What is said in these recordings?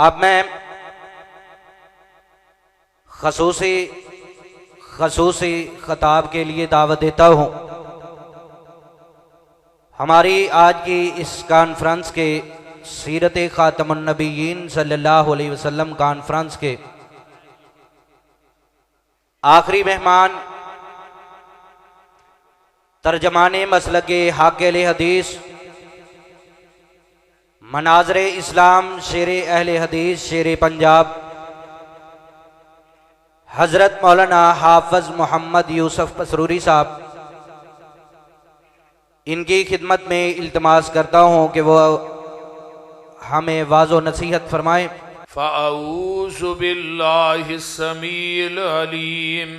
اب میں خصوصی خطاب کے لیے دعوت دیتا ہوں۔ ہماری آج کی اس کانفرنس کے سیرت خاتم النبیین صلی اللہ علیہ وسلم کانفرنس کے آخری مہمان، ترجمان مسلک حاکل حدیث، مناظر اسلام، شیر اہل حدیث، شیر پنجاب، حضرت مولانا حافظ محمد یوسف پسروری صاحب، ان کی خدمت میں التماس کرتا ہوں کہ وہ ہمیں واعظ و نصیحت فرمائیں۔ فَأَعُوذُ بِاللَّهِ السَّمِيعِ الْعَلِيمِ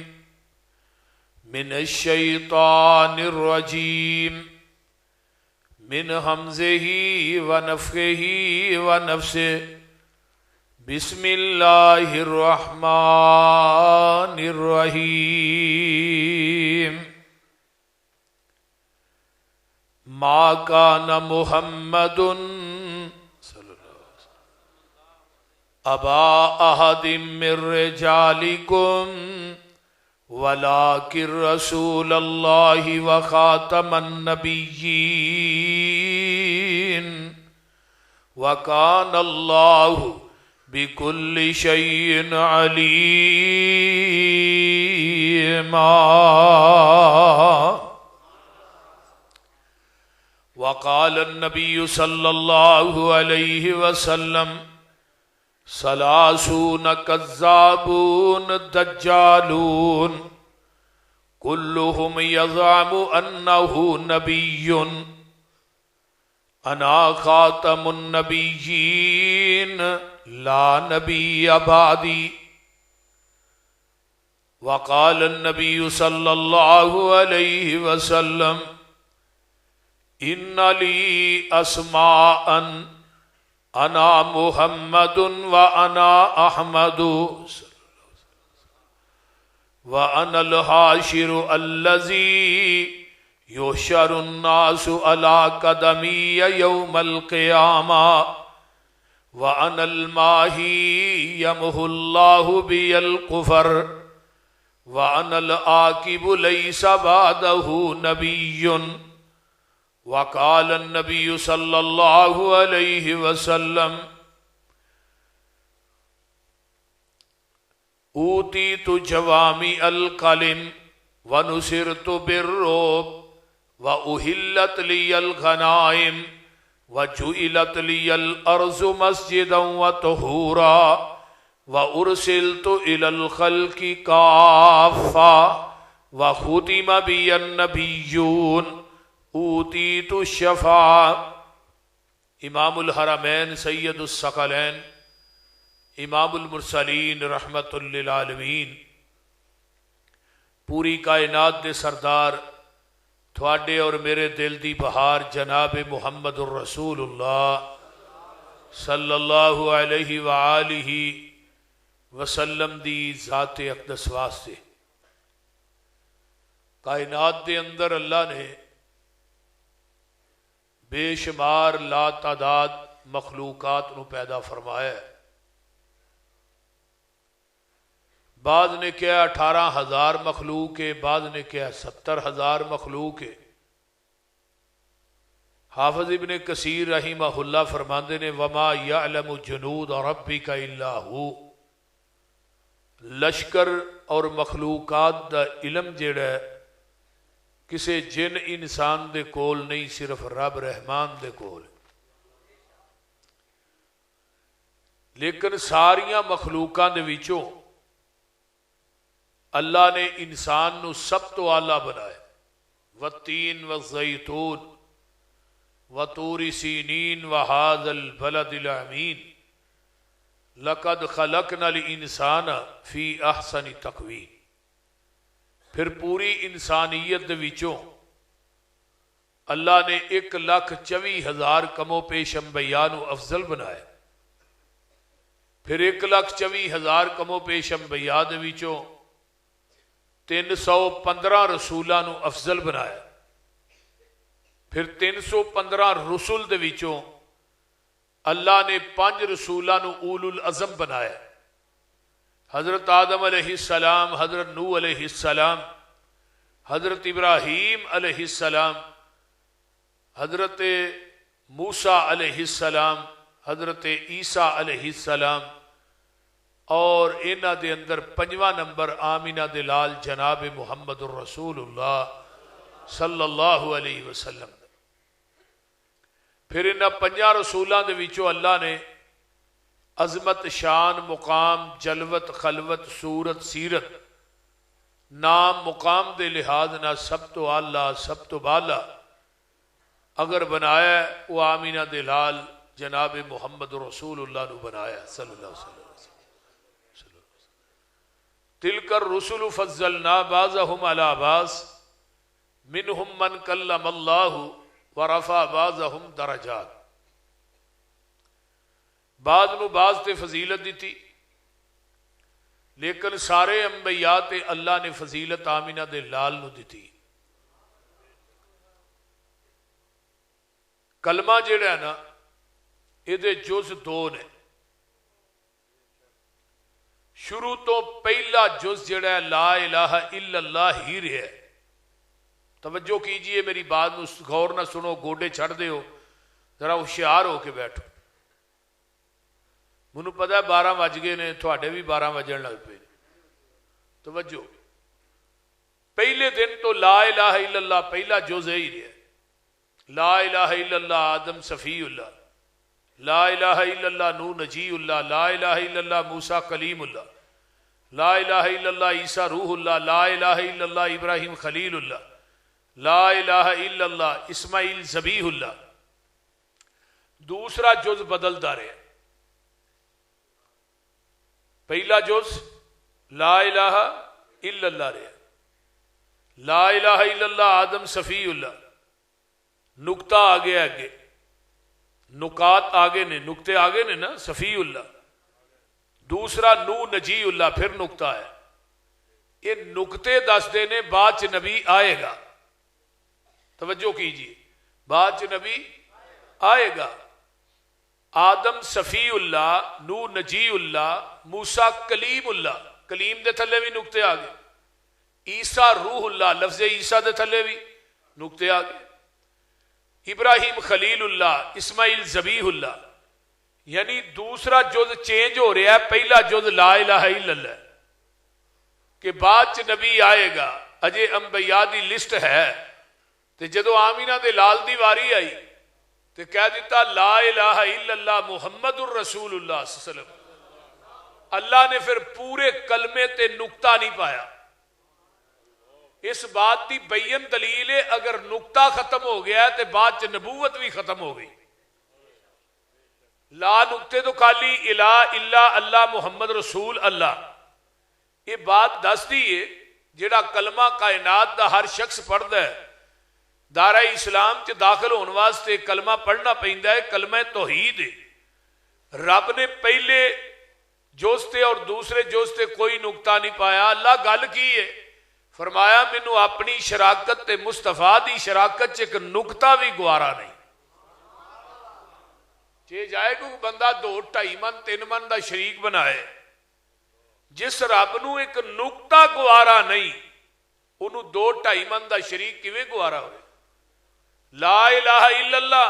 مِنَ الشَّيْطَانِ الرَّجِيمِ من حمزه ونفخه ونفسه بسم الله الرحمن الرحيم ما كان محمد أبا أحد من رجالكم ولكن رسول الله وخاتم النبيين وكان الله بكل شيء عليما وقال النبي صلى الله عليه وسلم ثلاثون كذابون دجالون كلهم يزعم أنه نبي أنا خاتم النبيين لا نبي بعدي وقال النبي صلى الله عليه وسلم إن لي أسماء أنا محمد وأنا أحمد وأنا الحاشر الذي يحشر الناس على قدمي يوم القيامة وأنا الماحي يمحو الله بي الكفر وأنا العاقب ليس بعده نبي وقال النبي صلى الله عليه وسلم أوتيت جوامع الكلم ونصرت بالرعب وأحلت لي الغنائم وجعلت لي الأرض مسجدا وطهورا وأرسلت إلى الخلق كافة وختم بي النبيون اوتیت الشفاعہ۔ امام الحرمین سید الثقلین امام المرسلین رحمت للعالمین پوری کائنات دے سردار تھوڑے اور میرے دل دی بہار جناب محمد الرسول اللہ صلی اللہ علیہ وآلہ وسلم دی ذات اقدس واسطے کائنات دے اندر اللہ نے بے شمار لا تعداد مخلوقات نو پیدا فرمایا ہے۔ بعض نے کہا 18,000 مخلوق ہے، بعض نے کہا 70,000 مخلوق ہے۔ حافظ ابن کثیر رحمہ اللہ فرماندے نے وما یعلم جنود ربک الا ہو، لشکر اور مخلوقات دا علم جڑا ہے کسے جن انسان دے کول نہیں، صرف رب رحمان دے کول۔ لیکن ساریاں مخلوقاں دے وچوں اللہ نے انسان نو سب تو اعلیٰ بنایا۔ والتین والزیتون وطور سینین وہذا البلد الامین لقد خلقنا الانسان فی احسن تقویم۔ پھر پوری انسانیت دے وچوں اللہ نے 1,24,000 کمو پیش انبیاء نو افضل بنایا۔ پھر 1,24,000 کمو پیش انبیاء دے وچوں 315 رسولاں نو افضل بنایا۔ پھر 315 رسول دے وچوں اللہ نے 5 رسولوں کو اولو العزم بنایا. حضرت آدم علیہ السلام، حضرت نوح علیہ السلام، حضرت ابراہیم علیہ السلام، حضرت موسیٰ علیہ السلام، حضرت عیسیٰ علیہ السلام، اور انہاں دے اندر 5واں نمبر آمینہ دے لال جناب محمد الرسول اللہ صلی اللہ علیہ وسلم. پھر انہاں 5 رسولاں دے وچوں اللہ نے عظمت، شان، مقام، جلوت، خلوت، صورت، سیرت، نام، مقام دے لحاظ نہ سب تو اعلیٰ، سب تو بالا اگر بنایا ہے وہ آمینہ دے لال جناب محمد رسول اللہ نے بنایا صلی اللہ علیہ وسلم. تلک الرسل فضلنا بعضهم على بعض منهم من کلم اللہ ورفع بعضهم درجات. بعض نو بعض تے فضیلت دیتی، لیکن سارے انبیاء تے اللہ نے فضیلت آمینہ دے لال نو دیتی. کلمہ جڑا ہے نا یہ دے جز 2 نے. شروع تو پہلا جز جڑا ہے لا الہ الا اللہ ہی رہا ہے. توجہ کیجئے میری بات نو غور نہ سنو، گوڈے چھڑ دے ہو، ذرا ہوشیار ہو کے بیٹھو. منو پتہ ہے 12 بج گئے نے، تھوڑے بھی 12 بجن لگ پے. توجہ، پہلے دن تو لا الہ الا اللہ پہلا جز ہی رہا ہے. لا الہ الا اللہ آدم صفی اللہ، لا الہ الا اللہ نوح نجی اللہ، لا الہ الا اللہ موسیٰ کلیم اللہ، لا الہ الا اللہ عیسیٰ روح اللہ، لا الہ الا اللہ ابراہیم خلیل اللہ، لا الہ الا اللہ اسماعیل ذبیح اللہ. دوسرا جز بدلتا رہا. پہلا جز لا الہ الا اللہ رہا، لا الہ الا اللہ آدم صفی اللہ، نکتہ آگے آگے، نکات آگے نے، نکتے آگے نے نا، صفی اللہ. دوسرا نوح نجی اللہ، پھر نکتہ ہے. یہ نکتے دس دینے بعد چ نبی آئے گا. توجہ کیجئے، بعد چ نبی آئے گا. آدم صفی اللہ، نوح نجی اللہ، موسیٰ کلیم اللہ، کلیم دے تھلے بھی نکتے آگے. عیسیٰ روح اللہ، لفظ عیسیٰ دے تھلے بھی نکتے آگے. ابراہیم خلیل اللہ، اسماعیل ذبیح اللہ. یعنی دوسرا جز چینج ہو رہا ہے. پہلا جز لا الہ الا اللہ کہ بعد چ نبی آئے گا. اجے انبیاء دی لسٹ ہے، تے جدو آمینہ دے لال دی واری آئی تے کہہ دیتا لا الہ الا اللہ محمد الرسول اللہ صلی اللہ علیہ وسلم. اللہ نے پھر پورے کلمے تے نکتہ نہیں پایا. اس بات دی بین دلیل ہے اگر نکتہ ختم ہو گیا ہے تو بعد چ نبوت بھی ختم ہو گئی. لا نکتے تو خالی الہ الا اللہ محمد رسول اللہ. یہ بات دس دی ہے جڑا کلمہ کائنات دا ہر شخص پڑھتا ہے، دارہ اسلام چ داخل ہونے واسطے کلمہ پڑھنا پیندا ہے. کلمہ توحید ہے. رب نے پہلے جوستے اور دوسرے جوستے کوئی نکتہ نہیں پایا. اللہ گل کی ہے، فرمایا مینو اپنی شراکت تے مصطفیٰ دی شراکت چ ایک نکتہ بھی گوارا نہیں. جے جائے کو بندہ 2 2.5 من 3 من دا شریک بنائے، جس رب نو ایک نکتہ گوارا نہیں انہوں 2 2.5 من دا شریک کیویں گوارا ہوئے. لا الہ الا اللہ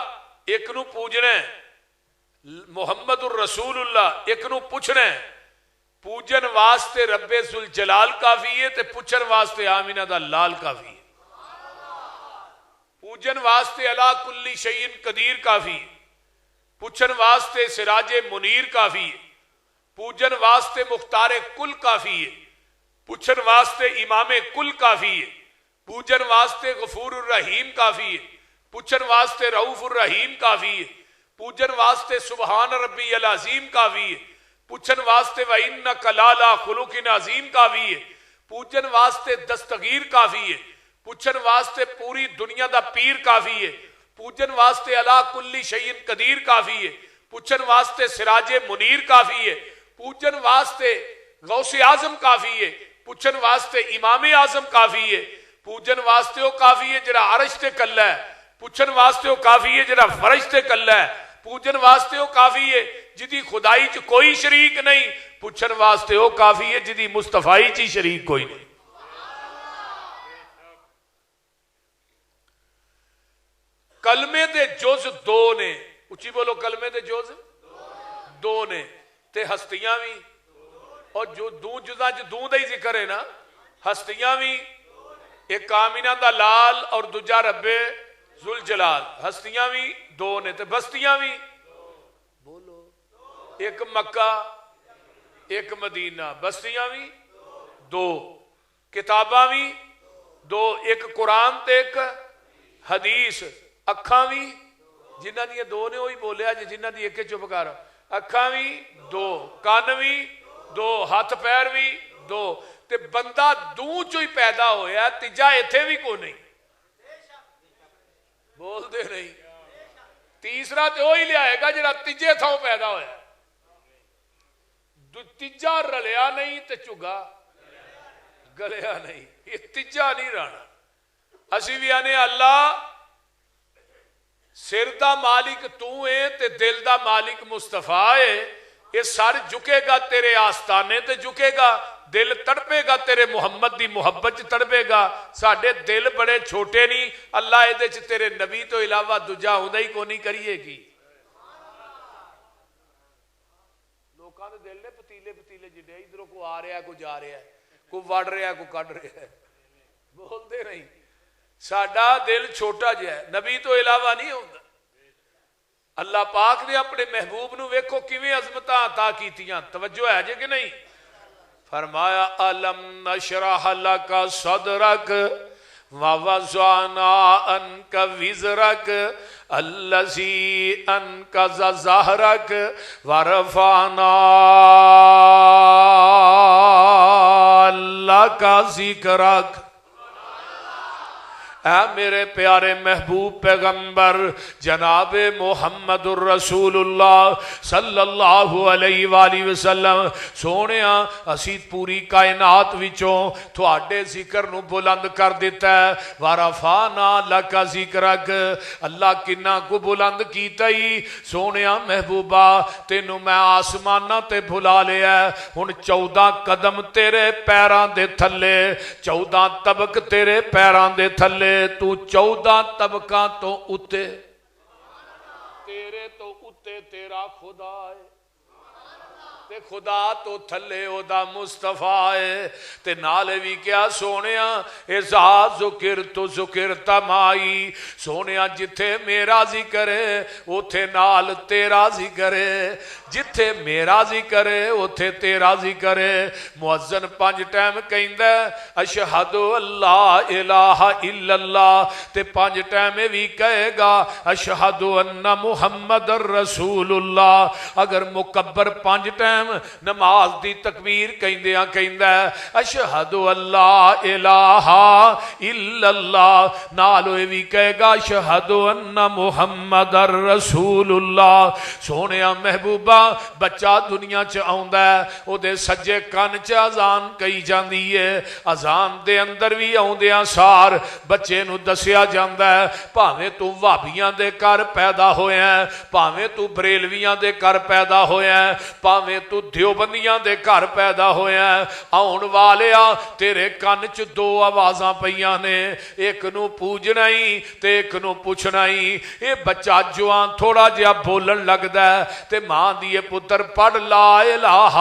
ایک نو پوجنا ہے، محمد الرسول اللہ ایک نو پوچھنا ہے. پوجن واسطے رب ذوالجلال کافی ہے تے پوچھن واسطے آمینہ دا لال کافی ہے. پوجن واسطے علا کل شیء قدیر کافی ہے. پوچھن واسطے سراج منیر کافی ہے. پوجن واسطے مختار کل کافی ہے. پوچھن واسطے امام کل کافی ہے. پوجن واسطے غفور الرحیم کافی ہے. پوچھن واسطے رؤوف الرحیم کافی ہے. پوجن واسطے سبحان ربی العظیم کافی ہے. پوچھن واسطے وَإِنَّكَ لَعَلَىٰ خُلُقٍ عَظِيمٍ کافی ہے. پوچھن واسطے دستگیر کافی ہے. پوچھن واسطے پوری دنیا دا پیر کافی ہے. پوچھن واسطے علا کل شیء قدیر کافی ہے. پوچھن واسطے سراج منیر کافی ہے. پوچھن واسطے غوث اعظم کافی ہے. پوچھن واسطے امام اعظم کافی ہے. پوچھن واسطے وہ کافی ہے جڑا عرش تے کلا ہے. پوچھن واسطے وہ کافی ہے جڑا فرش تے کلا ہے. پوجن واسطے وہ کافی ہے جدی خدائی چ کوئی شریک نہیں، پوچھن واسطے وہ کافی ہے جدی مصطفائی چ شریک کوئی نہیں۔ کلمے دے جز دو نے، اچھی بولو، کلمے دے جز دو نے، تے ہستیاں بھی، اور جو دو جزاں چ دو دا ہی ذکر ہے نا، ہستیاں بھی، ایک کامینہ دا لال اور دوجا رب ذوالجلال، ہستیاں بھی دو نے، تے بستیاں بھی بولو، ایک مکہ ایک مدینہ، بستیاں بھی دو، کتاباں بھی دو، ایک قرآن تے ایک حدیث، اکھاں بھی جنہ دی دو نے وہی بولیا جنہ دی ایک چپ کر، اکھاں بھی دو، کان بھی دو، ہاتھ پیر بھی دو، تے بندہ دو چو ہی پیدا ہویا، تیجا ایتھے بھی کو نہیں، بول دے نہیں، تیسرا تے وہی لے آئے گا جڑا تیجے تھا وہ پیدا ہویا، تیجا رلیا نہیں تے چگا گلیا نہیں، یہ تیجا نہیں رہنا۔ اسی بھی آنے اللہ سر دا مالک تو ہے تے دل دا مالک مصطفیٰ ہے، یہ سر جھکے گا تیرے آستانے تے جھکے گا، دل تڑپے گا تیرے محمد دی محبت تڑپے گا، ساڑھے دل بڑے چھوٹے نہیں، اللہ ایدے چھ تیرے نبی تو علاوہ دجا ہوں ہی کو نہیں کریے گی۔ لوکاں دے دل نے پتیلے پتیلے جڑے ادھروں کو آ رہا ہے کو جا رہا ہے، کو وڑ رہا ہے کو کڑ رہا ہے، بول دے نہیں، ساڑھا دل چھوٹا جا ہے، نبی تو علاوہ نہیں ہوتا۔ اللہ پاک نے اپنے محبوب نو ویکھو کیویں عظمتاں عطا کیتیاں، توجہ ہے جے کہ نہیں؟ فرمایا الم نشرح لک صدرک ووضعنا عنک وزرک الذی انقض ظہرک ورفعنا لک ذکرک۔ اے میرے پیارے محبوب پیغمبر جناب محمد الرسول اللہ صلی اللہ علیہ وآلہ وسلم، سونیا اسی پوری کائنات وچوں تھوڑے ذکر نو بلند کر دیتا ہے، وَرَفَعْنَا لَكَ ذِكْرَكَ، اللہ کنہ کو بلند کیتا ہی، سونیا محبوبہ تینو میں آسمانہ تے بھلا لیا ہے، ہن 14 قدم تیرے پیران دے تھلے، 14 طبق تیرے پیران دے تھلے، تو 14 طبقہ تو اتے، تیرے تو اتے تیرا خدا ہے، تے خدا تو تھلے او دا مصطفیٰ ہے، تے نالے بھی کیا سونیا اذا ذکرت ذکرت مائی، سونیا جتھے میرا ذکر ہے اتھے نال تیرا ذکر ہے، جتھے میرا ذکر ہے اتھے تیرا ذکر ہے۔ مؤذن 5 ٹائم کہندا ہے اشہد اللہ الہ الا اللہ، تے 5 ٹائم بھی کہے گا اشہد ان محمد الرسول اللہ۔ اگر مکبر 5 ٹائم نماز دی تکبیر کہندیاں کہندا ہے اشہد اللہ الہ الا اللہ، نالو بھی کہے گا اشہد ان محمد الرسول اللہ۔ سونیا محبوبہ بچہ دنیا چ آوندا ہے، او دے سجے کان چ اذان کہی جاندی ہے، اذان دے اندر بھی آوندیاں سار بچے نو دسیا جاندا ہے بھاویں تو وہابیاں دے گھر پیدا ہویا ہے، بھاویں تو بریلویاں دے گھر پیدا ہویا ہے، بھاویں تو دیوبندیاں دے گھر پیدا ہویا ہے، آن والیا تیرے کان چ 2 آوازاں پیاں نے، ایک نو پوجنا ہی تے ایک نو پوچھنا ہی۔ اے بچہ جوان تھوڑا جہا بولن لگدا ہے تے ماں دیے پتر پڑھ لا الہ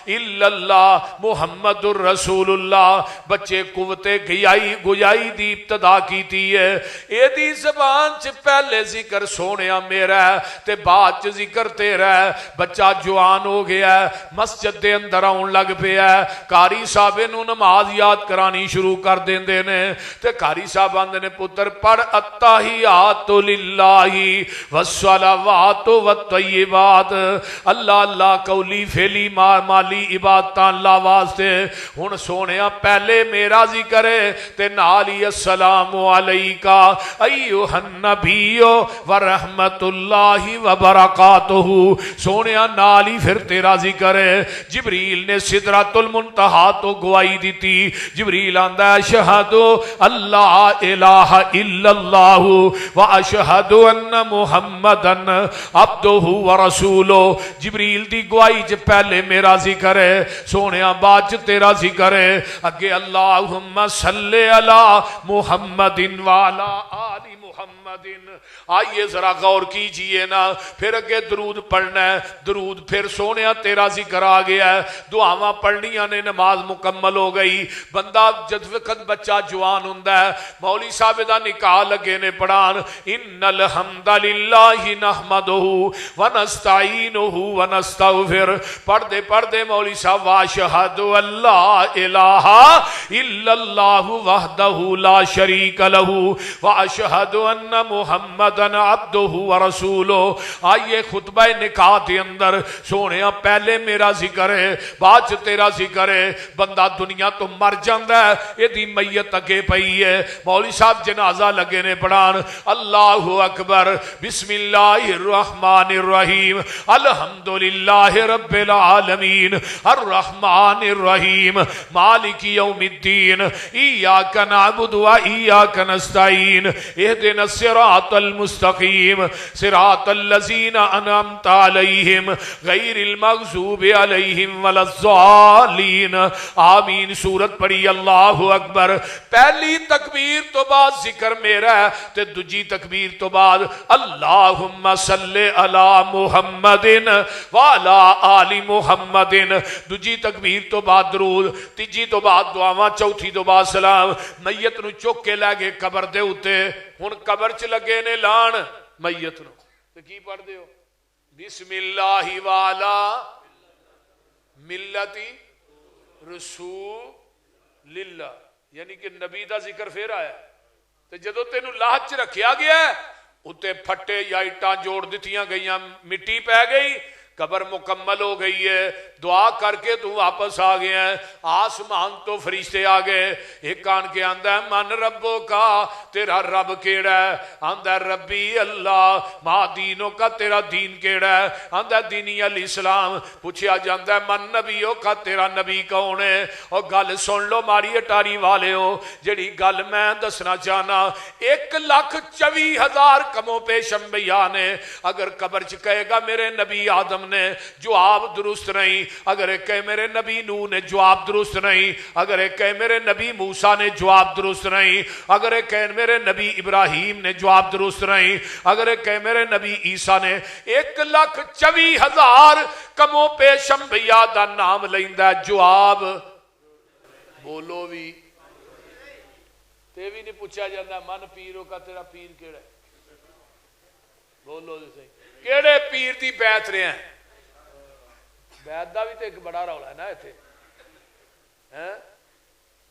الا اللہ محمد الرسول اللہ، بچے قوت گویائی دی ابتدا کیتی ہے۔ اے دی زبان چ پہلے ذکر سونیا میرا ہے تے بعد چ ذکر تیرا ہے۔ بچہ جوان ہو گیا ہے، مسجد دے اندر آن لگ پیا ہے، قاری صاحب نو نماز یاد کرانی شروع کر دیندے نے تے قاری صاحب آندے نے پتر پڑھ التحیات للہ والصلوات والطیبات، اللہ اللہ قولی فعلی مالی عبادتاں اللہ واسطے۔ ہن سونیا پہلے میرا ذکر ہے تے نالی السلام علیکہ ایھا النبی ورحمت اللہ وبرکاتہ، سونیا نالی پھر تیرا ذکر ہے۔ جبریل نے سدرۃ المنتہا تو گواہی دیتی۔ جبریل آندا ہے اشہد اللہ الہ الا اللہ واشہد ان محمدن عبدہ ورسولہ۔ جبریل دی گواہی چ پہلے میرا ذکر ہے سونیا، بعد چ تیرا ذکر ہے، اگے اللہم صلی علی محمد وعلی آل محمد۔ آئیے ذرا غور کیجئے نا، پھر اگے درود پڑھنا ہے، درود پھر سونیا تیرا ذکر آ گیا ہے، دعاواں پڑھنیاں نے، نماز مکمل ہو گئی۔ بندہ جد وقت بچہ جوان ہوندا ہے، مولوی صاحب دا نکاح لگے نے پڑھان، ان الحمد للہ نحمدہ ونستعینہ ونستغفر، پڑھ دے مولوی صاحب واشہد اللہ الہ الا اللہ وحدہ لا شریک لہ واشہد ان محمدن عبدہ ورسولہ۔ آئیے خطبہ نکاح کے اندر سونیا پہلے میرا ذکر ہے، بعد چ تیرا ذکر ہے۔ بندہ دنیا تو مر جاندا ہے، یہ دی میت اگے پئی ہے، مولوی صاحب جنازہ لگے نے پڑھان، اللہ اکبر، بسم اللہ الرحمن الرحیم، الحمدللہ رب العالمین، الرحمن الرحیم، مالک یوم الدین، ایاک نعبد و ایاک نستعین، اہدنا الصراط المستقیم، صراط الذین انعمت علیہم غیر المغضوب علیہم ولا الضالین، آمین۔ سورت پڑھی اللہ اکبر۔ پہلی تکبیر تو بعد ذکر میرا ہے تے دوجی تکبیر تو بعد اللہم صلی علی محمد وعلی آل محمد، دوجی تکبیر تو بعد درود، تیجی تو بعد دعاواں، چوتھی تو بعد سلام۔ میت نو چک کے لے گئے قبر دے اتے، ہن قبر چ لگے نے لان میت نو، تے کی پڑھ دے ہو؟ بسم اللہ وعلا ملتی رسول اللہ، یعنی کہ نبی دا ذکر پھر آیا۔ تے جدو تینو لاہت چ رکھیا گیا ہے، اتے پھٹے یا اٹاں جوڑ دتیاں گئیاں، مٹی پہ گئی، قبر مکمل ہو گئی ہے، دعا کر کے تو واپس آ گیا ہے، آسمان تو فرشتے آ گئے، ایک آن کے آندہ ہے من ربو کا، تیرا رب کیڑا ہے؟ آندہ ہے ربی اللہ، ماں دینوں کا، تیرا دین کیڑا ہے؟ آندہ ہے دینی الاسلام۔ پوچھیا جاندہ ہے من نبیوں کا، تیرا نبی کون ہے؟ اور گل سن لو ماری اٹاری والے ہو، جڑی گل میں دسنا چاہنا، 1,24,000 کموں پیش انبیاء نے اگر قبر چ کہے گا میرے نبی آدم نے جواب درست نہیں، اگر ایک کہے میرے نبی نوح نے جواب درست نہیں، اگر ایک کہے میرے نبی موسیٰ نے جواب درست نہیں، اگر ایک کہے میرے نبی ابراہیم نے جواب درست نہیں، اگر ایک کہے میرے نبی عیسیٰ نے، 1,24,000 کموں پیش انبیاء دا نام لیندہ جواب بولو بھی تے بھی نہیں پوچھا جاندہ من پیروں کا، تیرا پیر کیڑا ہے؟ بولو دی صحیح، کیڑے پیر دی بیعت رہے ہیں؟ بیعت دا بھی تو ایک بڑا رولا ہے نا ایتھے،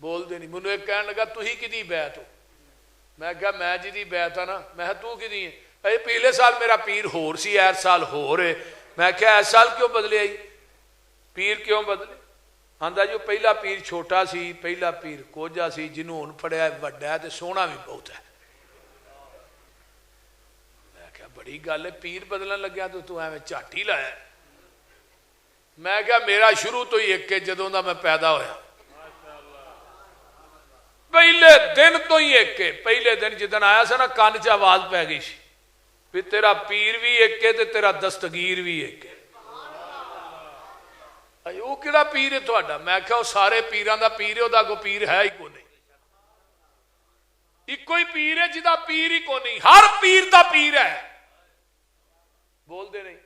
بول دے نہیں۔ منو ایک کہنے لگا تو ہی کی دی بیعت ہو؟ میں کہا میں جی دی بیعت ہے نا، میں تو کی دی ہے؟ اے پہلے سال میرا پیر ہور سی، ہر سال ہو رہے۔ میں کہا اس سال کیوں بدلے آئی؟ پیر کیوں بدلے؟ آندہ جو پہلا پیر چھوٹا سی، پہلا پیر کوجا سی، جنہوں ان پڑھیا ہے وڈا ہے تے سونا بھی بہت ہے۔ میں کہا بڑی گل ہے، پیر بدلن لگیا تو ایویں جھٹ ہی لایا ہے۔ میں کہا میرا شروع تو ہی ایک کہ جدوں دا میں پیدا ہویا، پہلے دن تو ہی ایک کہ، پہلے دن جدن آیا سا نا کان چ آواز پہ گئی سی بھی تیرا پیر بھی ایک کہ تے تیرا دستگیر بھی ایک ہے۔ وہ کہڑا پیر ہے تہاڈا؟ میں کہا وہ سارے پیراں دا پیر ہے، وہ پیر ہے ہی کو نہیں، ایک کوئی پیر ہے جدا پیر ہی کو نہیں، ہر پیر دا پیر ہے۔ بول دے نہیں۔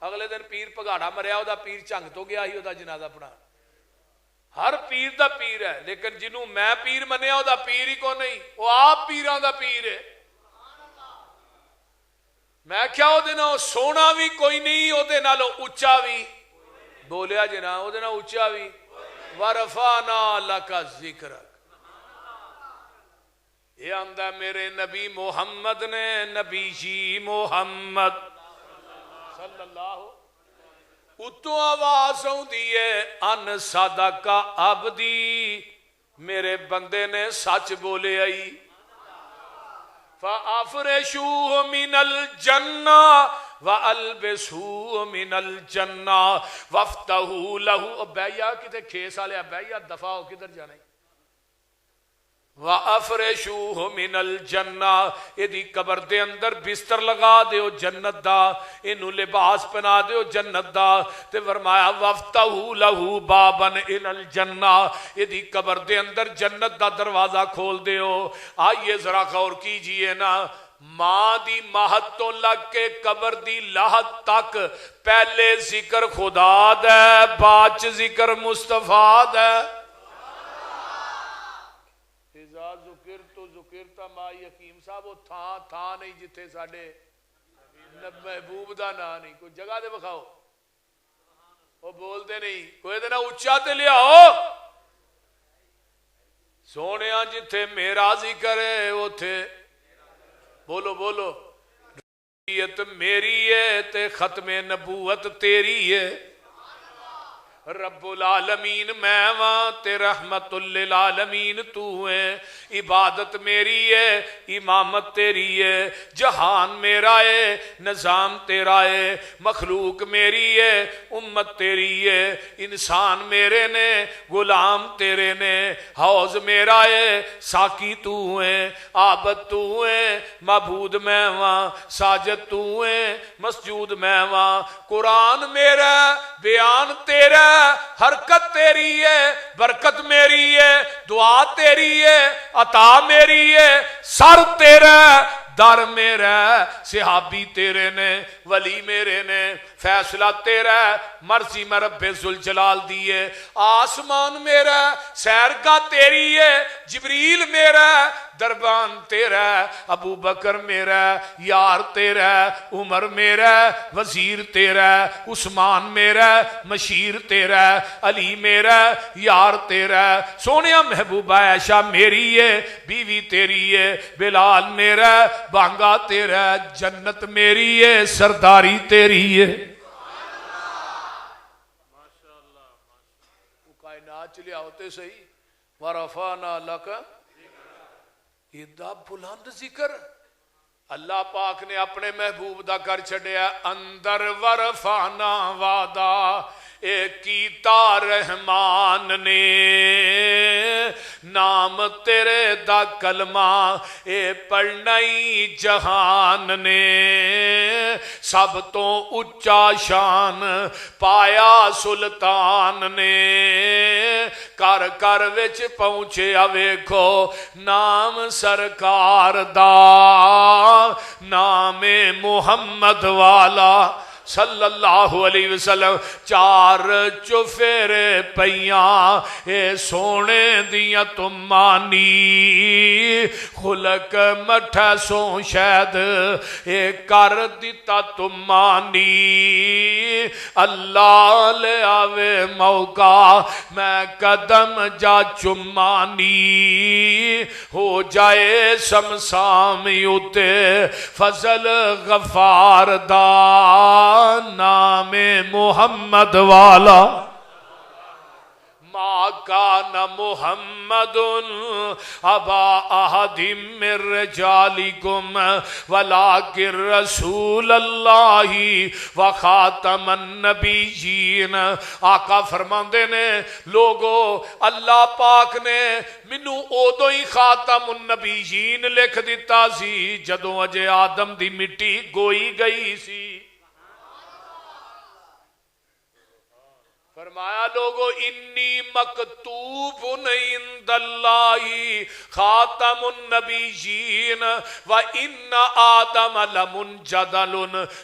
اگلے دن پیر پگاڑا مریا، وہ پیر چنگ تو گیا ہی، وہ جنازہ پڑھا۔ ہر پیر دا پیر ہے، لیکن جنہوں میں پیر منیا وہ پیر ہی کو نہیں، وہ آپ پیراں دا پیر ہے۔ میں کیا وہ دنوں سونا بھی کوئی نہیں، وہ دنوں اچھا بھی بولیا جنا، وہ دنوں اچھا بھی ورفعنا لک ذکرک۔ یہ آندہ میرے نبی محمد نے، نبی جی محمد صلی اللہ اتو آواز ہوں دیئے ان صدق عبدی، میرے بندے نے سچ بولے آئی، فَأَفْرِشُوهُ مِنَ الْجَنَّةِ وَأَلْبِسْهُ مِنَ الْجَنَّةِ وَافْتَحُوا لَهُ. بھیا کتے کھیس والے بھیا دفاع ہو کدھر جانا ہے. وَأَفْرِشُوهُ مِنَ الْجَنَّةِ ایدی قبر دے اندر بستر لگا دیو جنت دا, اینو لباس پہنا دیو جنت دا. تے فرمایا وَافْتَحُوا لَهُ بَابًا إِلَى الْجَنَّةِ ایدی قبر دے اندر جنت دا دروازہ کھول دیو. آئیے ذرا غور کیجئے نا, ماں دی مہد تو لگ کے قبر دی لاحت تک پہلے ذکر خدا دے, باچ ذکر مصطفیٰ دے. ذکرتا ماں یقیم صاحب وہ تھا نہیں جتھے ساڑھے محبوب دا نا نہیں. کوئی جگہ دے بکھاؤ, وہ بولتے نہیں, کوئی دینا اچھا تے لیا ہو سونیاں جتھے میرا ذکر ہے وہ تھے. بولو بولو, نبوت میری ہے تے ختم نبوت تیری ہے. رب العالمین میں وہاں تے رحمت للعالمین تو ہے. عبادت میری ہے, امامت تیری ہے. جہان میرا ہے, نظام تیرا ہے. مخلوق میری ہے, امت تیری ہے. انسان میرے نے, غلام تیرے نے. حوض میرا ہے, ساقی تو ہے. عابد تو ہے, معبود میں وہاں. ساجد تو ہے, مسجود میں وہاں. قرآن میرا, بیان تیرا, حرکت تیری ہے, برکت میری ہے, دعا تیری ہے, عطا میری ہے. سر تیرا, در میرا, صحابی تیرے نے, ولی میرے نے. فیصلہ تیرا, مرضی میں رب ذوالجلال دی ہے. آسمان میرا, سیرگاہ تیری ہے. جبریل میرا, دربان تیرا. ابو بکر میرا, یار تیرا. عمر میرا, وزیر تیرا. عثمان میرا, مشیر تیرا. علی میرا, یار تیرا. سونیا محبوبہ عائشہ میری ہے, بیوی تیری ہے. بلال میرا, بانگا تیرا. جنت میری ہے, سرداری تیری ہے. کائنات چلے ہوتے صحیح. ورفعنا لک, ادھا بلند ذکر اللہ پاک نے اپنے محبوب دا کر چھڑیا. اندر ورفعنا وعدہ ایک کیتا رحمان نے, نام تیرے دا کلمہ اے پڑھنائی جہان نے. سب تو اچا شان پایا سلطان نے. کر کر وچ پہنچے ویکھو نام سرکار دا, نام محمد والا صلی اللہ علیہ وسلم. چار چفیرے پیاں اے سونے دیاں تمانی, خلق مٹھا سو شاید اے کر دیتا تمانی. اللہ لے آوے موقع میں قدم جا چمانی, ہو جائے سمسام یوتے فضل غفار دا, نام محمد والا. ما کان محمد ابا احد من رجالکم ولکن رسول اللہ وخاتم النبیین. آقا فرماندے نے, لوگو اللہ پاک نے منو اودو ہی خاتم النبیین لکھ دیتا سی جدوں اجے آدم دی مٹی گوئی گئی سی. فرمایا لوگو انی مکتوب عند اللہ خاتم النبیین و ان آدم لمنجدل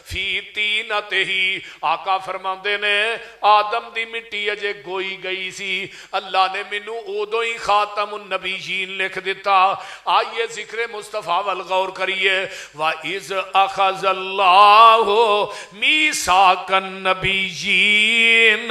فی تینتہ. آقا فرماندے نے آدم دی مٹی اجے گوئی گئی سی, اللہ نے منو اودو ہی خاتم النبیین لکھ دیتا. آئیے ذکر مصطفیٰ والغور کریے. وَإِذْ أَخَذَ اللَّهُ مِيثَاقَ النَّبِيِّينَ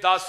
10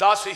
10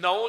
9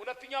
29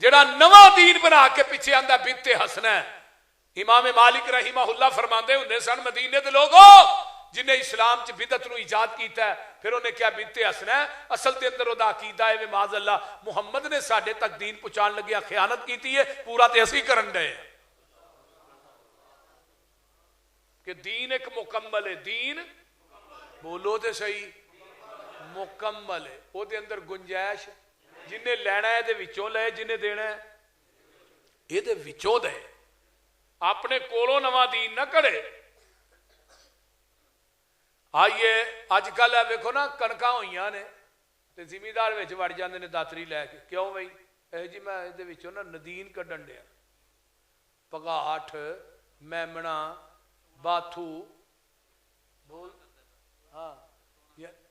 جڑا نواں دین بنا کے پیچھے آندا بنت حسنہ ہے. امام مالک رحمہ فرماندے ہوندے سن مدینے دے لوگوں جنہیں اسلام چ بدعت نو ایجاد کیتا ہے پھر انہیں کیا بنت حسنہ ہے اصل دے اندر او دا عقیدہ ہے معاذ اللہ محمد نے ساڈے تک دین پہنچان لگیا خیانت کیتی ہے پورا تے اسی کرن دے کہ دین ایک مکمل ہے. دین بولو تے صحیح مکمل ہے. او دے اندر گنجائش جنہیں لینا ہے دے وچوں لے جنہیں دینا ہے یہ دے وچوں دے اپنے کولوں نواں دین نہ کرے. آئیے اج کل ہے ویکھو نا کنکاں ہوئیاں نے تے زمیندار وچ وڑ جاندے نے داتری لے کے کیوں بھائی اے جی میں دے وچوں نا ندین کڈن ڈیا پگاٹھ میمنا باتھو بول ہاں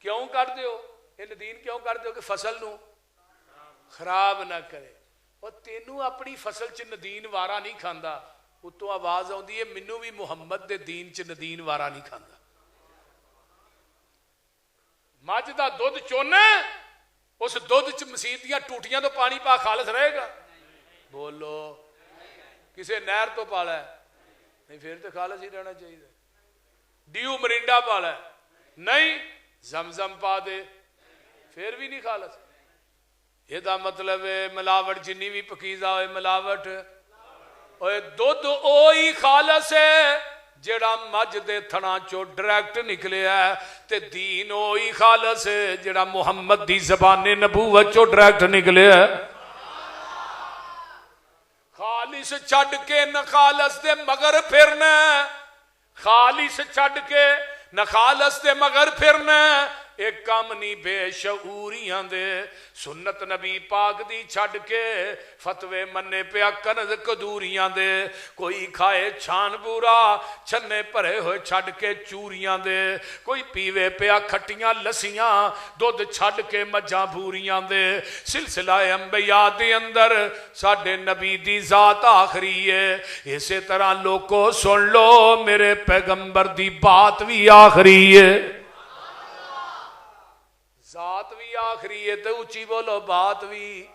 کیوں کر دیو یہ ندین کیوں کر دیو کہ فصل نو خراب نہ کرے. اور تینوں اپنی فصل چ ندین وارا نہیں کھاندا اتوں آواز آندی ہے مینوں بھی محمد دے دین چ ندین وارا نہیں کھاندا. مجھ دا دودھ چونا اس دودھ چ مسیت دیاں ٹوٹیاں تو پانی پا خالص رہے گا بولو کسے نہر تو پالا ہے نہیں پھر تو خالص ہی رہنا چاہیے. ڈیو مرنڈا پالا ہے نہیں زمزم پا دے پھر بھی نہیں خالص. یہ دا مطلب ہے ملاوٹ جنی بھی پکیزہ ہوئے ملاوٹ اوے دودھ اوہی خالص ہے جڑا مجھ دے تھنا چو ڈائریکٹ نکلے ہے تے دین اوہی خالص ہے جڑا محمد دی زبان نبوت چو ڈائریکٹ نکلے ہے. خالص چھڈ کے نہ خالص دے مگر پھرنا خالص چھڈ کے نہ خالص دے مگر پھرنا ایک کام نہیں بے شعوریاں دے سنت نبی پاک دی چھڈ کے فتوے منے پیا کنز کدوریاں دے کوئی کھائے چھان بورا چھنے پرے ہوئے چھڈ کے چوریاں دے کوئی پیوے پیا کھٹیاں لسیاں دودھ چھڈ کے مجھاں بوریاں دے. سلسلہ انبیاء دے اندر ساڈے نبی دی ذات آخری ہے. اسی طرح لوگوں سن لو میرے پیغمبر دی بات بھی آخری ہے ذات بھی آخری ہے تے اچھی بولو بات بھی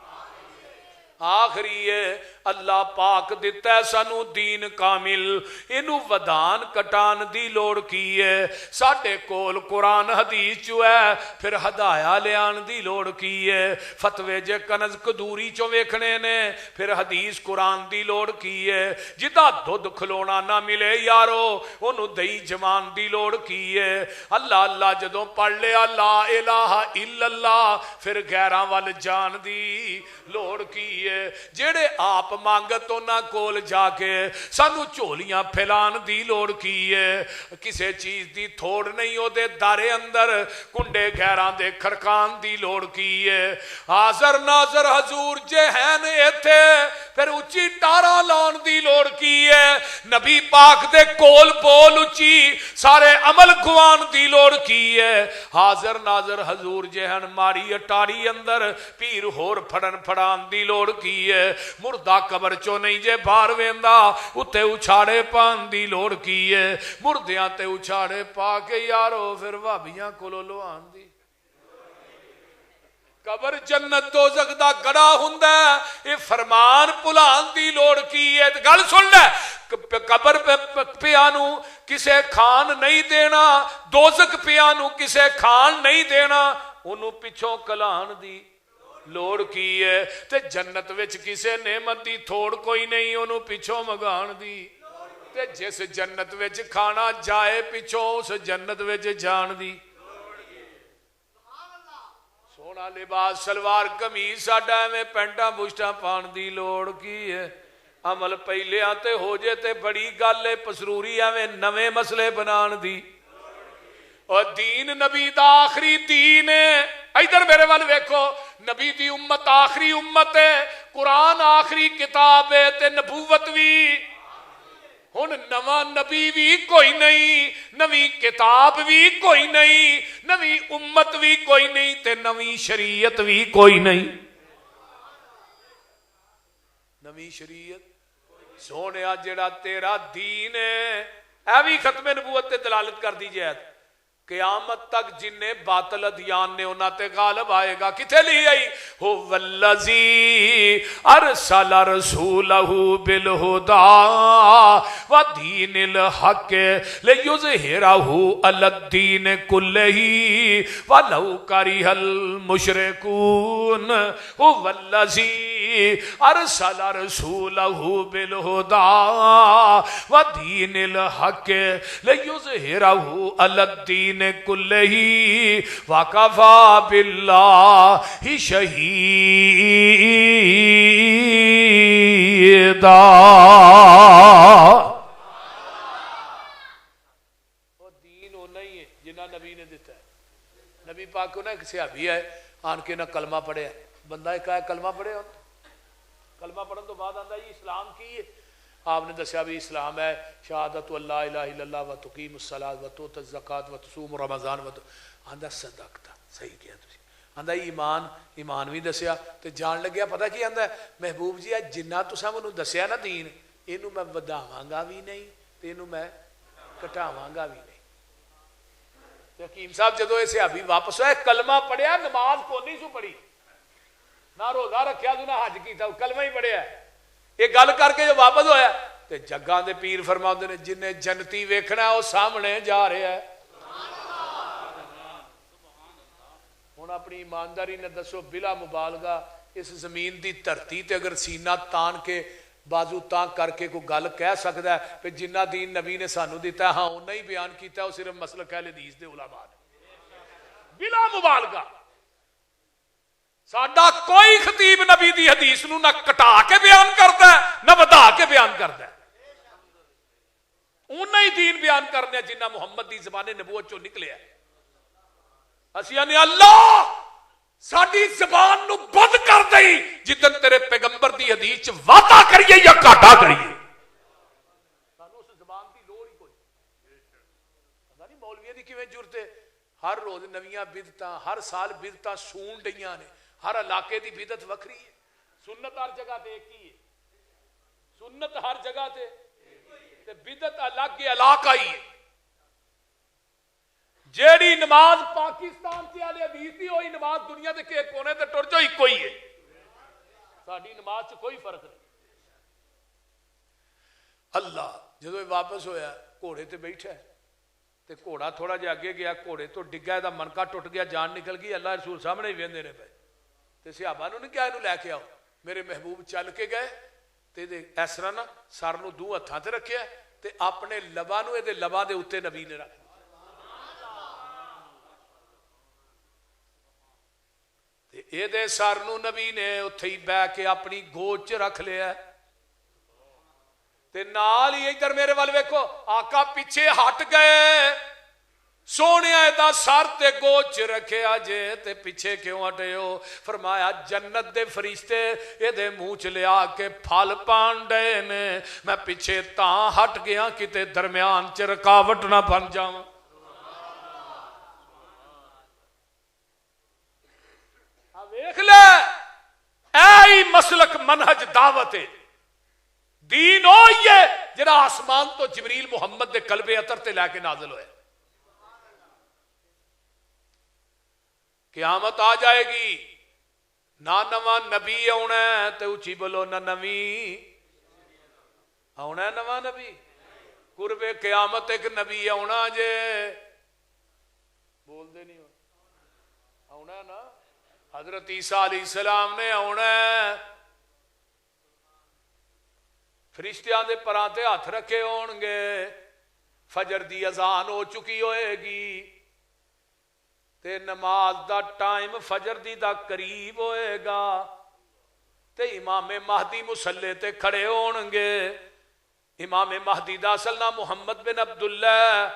آخری ہے. اللہ پاک دیتا ہے سانو دین کامل اینو ودان کٹان دی لوڑ کی ہے. ساڈے کول قرآن حدیث جو ہے پھر ہدایا لیان دی لوڑ کی ہے. فتوے جے کنز کدوری چو ویکھنے نے پھر حدیث قرآن دی لوڑ کی ہے. جدا دودھ کھلونا نہ ملے یارو انہوں دئی جمان دی لوڑ کی ہے. اللہ اللہ جدوں پڑھ لیا لا الہ الا اللہ پھر غیراں وال جان دی لوڑ کی ہے. جڑے آپ مانگتوں نہ کول جا کے سانو چولیاں پھیلان دی لوڑ کی ہے. کسے چیز دی تھوڑ نہیں ہو دے دارے اندر کنڈے غیران دے کھرکان دی لوڑ کی ہے. حاضر ناظر حضور جے ہیں ایتھے پھر اچھی ٹارا لان دی لوڑ کی ہے. نبی پاک دے کول بول اچھی سارے عمل گوان دی لوڑ کی ہے. حاضر ناظر حضور جے ہیں ماری اٹاری اندر پیر ہور پھڑن پھڑان دی لوڑ کی ہے. مردہ قبر چو نہیں جے بار ویندا اتے اچھاڑے پان دی لوڑ کی ہے. مردیاں تے اچھاڑے پا کے یارو پھر وابیاں کولو لوان دی. قبر جنت دوزخ دا گڑا ہوندا ہے یہ فرمان پلان دی لوڑ کی ہے. گل سن لے قبر پیانو کسے کھان نہیں دینا دوزخ پیانو کسے کھان نہیں دینا انہوں پچھوں کلان دی لوڑ کی ہے. تے جنت وچ کسے نعمت دی تھوڑ کوئی نہیں انہوں پچھوں مگان دی. تے جس جنت وچ کھانا جائے پچھوں اس جنت وچ جان دی. سونا لباس سلوار قمیض ساڈا میں پینٹاں بوشٹاں پان دی لوڑ کی ہے. عمل پہلے آتے ہو جے تے بڑی گل ہے پسروری میں نویں مسئلے بنان دی. اور دین نبی دا آخری دین ہے. ادھر میرے وال ویکھو نبی دی امت آخری امت ہے. قرآن آخری کتاب ہے تے نبوت بھی ہن نواں نبی بھی کوئی نہیں نوی کتاب بھی کوئی نہیں نوی امت بھی کوئی نہیں تے نوی شریعت بھی کوئی نہیں. نوی شریعت سونیا جڑا تیرا دین ہے اے بھی ختم نبوت تے دلالت کر دی جائے. قیامت تک جن باطل ادیان نے انہاں تے غالب آئے گا. کتھے لی آئی؟ هو والذی ارسل رسولہ بالہدی ودین الحق لیظہرہ علی الدین کلہ ولو کرہ المشرکون. هو والذی ارسل رسولہ بالہدی ودین الحق لیظہرہ علی الدین کلہی وکفا باللہ شہیدا. وہ دین ہونا ہی ہے جنہ نبی نے دیتا ہے. نبی پاک کو نا ایک صحابی ہے آن کے نہ کلمہ پڑھے, بندہ ایک ہے کلمہ پڑھے, کلمہ پڑھن تو بعد آندا یہ اسلام کی ہے. آپ نے دسیا بھی اسلام ہے شہادت اللہ الہ الا اللہ و تقیم الصلاۃ و تؤتی الزکات و تصوم رمضان و آندا صدقت. صحیح کیا تسی. آندا ایمان, ایمان بھی دسیا تے جان لگیا پتہ کی آندا محبوب جی جنہ تساں مینوں دسیا نا دین اینوں میں وداواں گا بھی نہیں تے اینوں میں کٹاواں گا بھی نہیں. تے حکیم صاحب جدوں اے صحابی واپس ہوئے کلمہ پڑھیا, نماز کو نہیں سو پڑھی, نہ روزہ رکھیا نہ حج کیتا, کلمہ ہی پڑھیا. یہ گل کر کے جو واپس ہویا تے جگاں دے پیر فرماؤندے نے جن نے جنتی ویکھنا ہے وہ سامنے جا رہا ہے. ہن اپنی ایمانداری نے دسو بلا مبالغہ اس زمین دی دھرتی تے اگر سینہ تان کے بازو تان کر کے کوئی گل کہہ سکتا ہے کہ جنہ دین نبی نے سانو دیتا ہے ہاں انہیں ہی بیان کیتا ہے, وہ صرف مسلک اہل حدیث دے علماء نے بلا مبالغہ. ساڈا کوئی خطیب نبی دی حدیث نو نہ کٹا کے بیان کرتا ہے نہ ودا کے بیان کرتا ہے, انہاں ہی دین بیان کرنے جنہ محمد دی زبان نبوت چوں نکلے ہے. اسی نے اللہ ساڈی زبان نو بند کر دئی جدن تیرے پیغمبر دی حدیث چ وعدہ کریے یا گھاٹا کریے, سانو اس زبان دی لوڑ ہی کوئی. پتہ نہیں مولویاں دی کیویں جرت ہے, ہر روز نویاں بدعتاں, ہر سال بدعتاں سون ڈیاں نے, ہر علاقے دی بدعت وکری ہے. سنت ہر جگہ تے ایک ہی ہے, سنت ہر جگہ تے بدعت الگ علاقہ ہی ہے. جیڑی نماز پاکستان سے آلے حدیث دی ہوئی نماز دنیا دے کے کونے تے ٹر جو ہی کوئی ہے. ساڈی نماز سے کوئی فرق نہیں. اللہ جدو واپس ہویا گھوڑے تے بیٹھا ہے تے گھوڑا تھوڑا جہا اگے گیا, گھوڑے تو ڈگا, دا منکا ٹوٹ گیا, جان نکل گئی. اللہ رسول سامنے ہی ویندے نے پے تے صحابہ نوں نہیں کہا اینوں لے کے آؤ. میرے محبوب چل کے گئے تے اس طرح نا سر نوں دو ہتھاں تے رکھیا تے اپنے لباں نوں اے لباں دے اوتے نبی نے رکھ یہ دے سر نو نبی نے اتھے ہی بہ کے اپنی گود چ رکھ لیا تے نال ہی ادھر میرے وال ویکھو آقا پیچھے ہٹ گئے. سونے دا سر تے گود چ رکھیا جے تے پیچھے کیوں ہٹے ہو؟ فرمایا جنت دے فرشتے اے دے منہ چ لیا کے پھل پان ڈے نے, میں پیچھے تاں ہٹ گیا کتے درمیان چ رکاوٹ نہ بن جاواں. دیکھ لے اے مسلک منہج دعوت دین ہوئی ہے جڑا آسمان تو جبریل محمد دے قلب اطہر تے لے کے نازل ہوئے. قیامت آ جائے گی نہ نواں نبی آنا ہے تے اچھی بولو نہ نوی آنا ہے نواں نبی. قرب قیامت ایک نبی آنا جے بول دے نہیں آنا ہے نا, حضرت عیسیٰ علیہ السلام نے آنا ہے. فرشتیاں دے پراں تے ہاتھ رکھے ہون گے, فجر دی اذان ہو چکی ہوئے گی تے نماز دا ٹائم فجر دی دا قریب ہوئے گا تے امام مہدی مصلے تے کھڑے ہون گے. امام مہدی دا اصل نام محمد بن عبداللہ,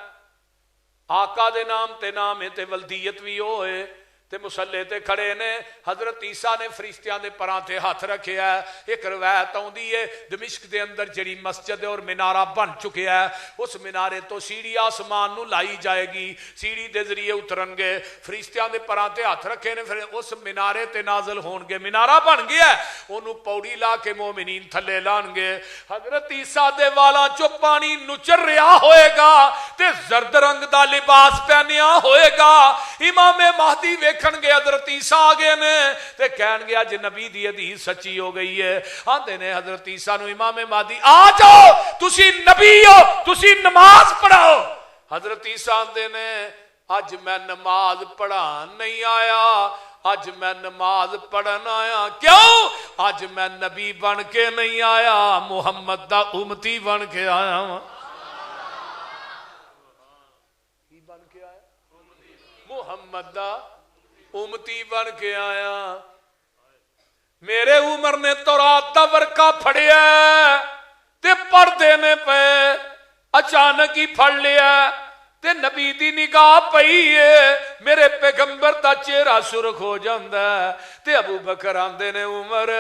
آقا دے نام تے نام تے ولدیت بھی ہوئے تے مسلے تے کھڑے نے. حضرت عیسیٰ نے فرشتیاں دے پراں تے ہاتھ رکھیا ہے. ایک روایت آندی ہے دمشق دے اندر جڑی مسجد ہے اور مینارہ بن چکیا ہے, اس مینارے تو سیڑھی آسمان نو لائی جائے گی, سیڑھی دے ذریعے اترن گے. فرشتیاں دے پراں تے ہاتھ رکھے نے, پھر اس مینارے تے نازل ہون گے. مینارہ بن گیا ہے, اونوں پوڑی لا کے مومنین تھلے لان گے. حضرت عیسیٰ دے والاں چوں پانی نچر رہا ہوئے گا تے زرد رنگ دا لباس پہنیا ہوئے گا. امام مہدی ویکھن گے حضرت عیسیٰ آگے نے تے کہن گے اج نبی دی حدیث سچی ہو گئی ہے. آندے نے حضرت عیسیٰ نو امام مہدی آ جاؤ تسی نبی ہو, تسی نماز پڑھاؤ. حضرت عیسیٰ آندے نے اج میں نماز پڑھان نہیں آیا, اج میں نماز پڑھن آیا. کیوں؟ اج میں نبی بن کے نہیں آیا, محمد دا امتی بن کے آیا ہوں. کی بن کے آیا؟ محمد دا امتی بن کے آیا. میرے عمر نے تورات دا ورقہ پھڑیا تے پڑھدے نے پے, اچانک ہی پھڑ لیا تے نبی دی نگاہ پئی ہے, میرے پیغمبر دا چہرہ سرخ ہو جاندا ہے. تے ابو بکر آندے نے عمر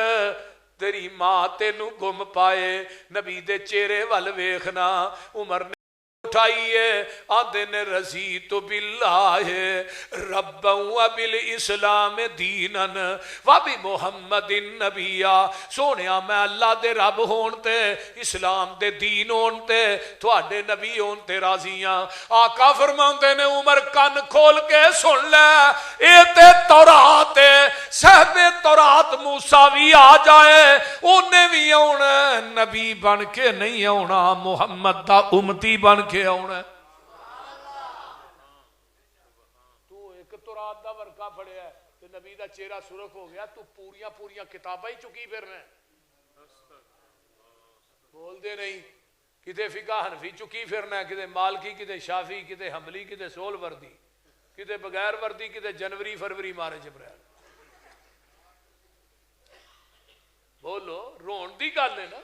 تیری ماں تینوں گم پائے, نبی دے چہرے ول ویکھنا. عمر نے اٹھائیے آندے نے رضیت باللہ ربا وبالاسلام دینا وبمحمد نبیا. سونیا میں اللہ دے رب ہون تے اسلام دے دین ہون تے تواڈے نبی ہون تے راضی ہاں. آقا فرماندے نے عمر کن کھول کے سن لے, اے تے تورات ہے, صاحب تورات موسیٰ بھی آ جائے اونے بھی آنا, نبی بن کے نہیں آنا, محمد دا امتی بن کے آنا. تو ایک تورات دا ورقہ پڑھیا ہے تے نبی دا چہرہ سرخ ہو گیا, تو پوریاں کتاباں ہی چکی پھرنا ہے. بول دے نہیں, کدے فقہ حنفی چکی پھرنا ہے, کدے مالکی, کدے شافی, کدے حنبلی, کدے سول وردی, کدے بغیر وردی, کدے جنوری فروری مارے جبرائیل. بولو رون دی گل ہے نا.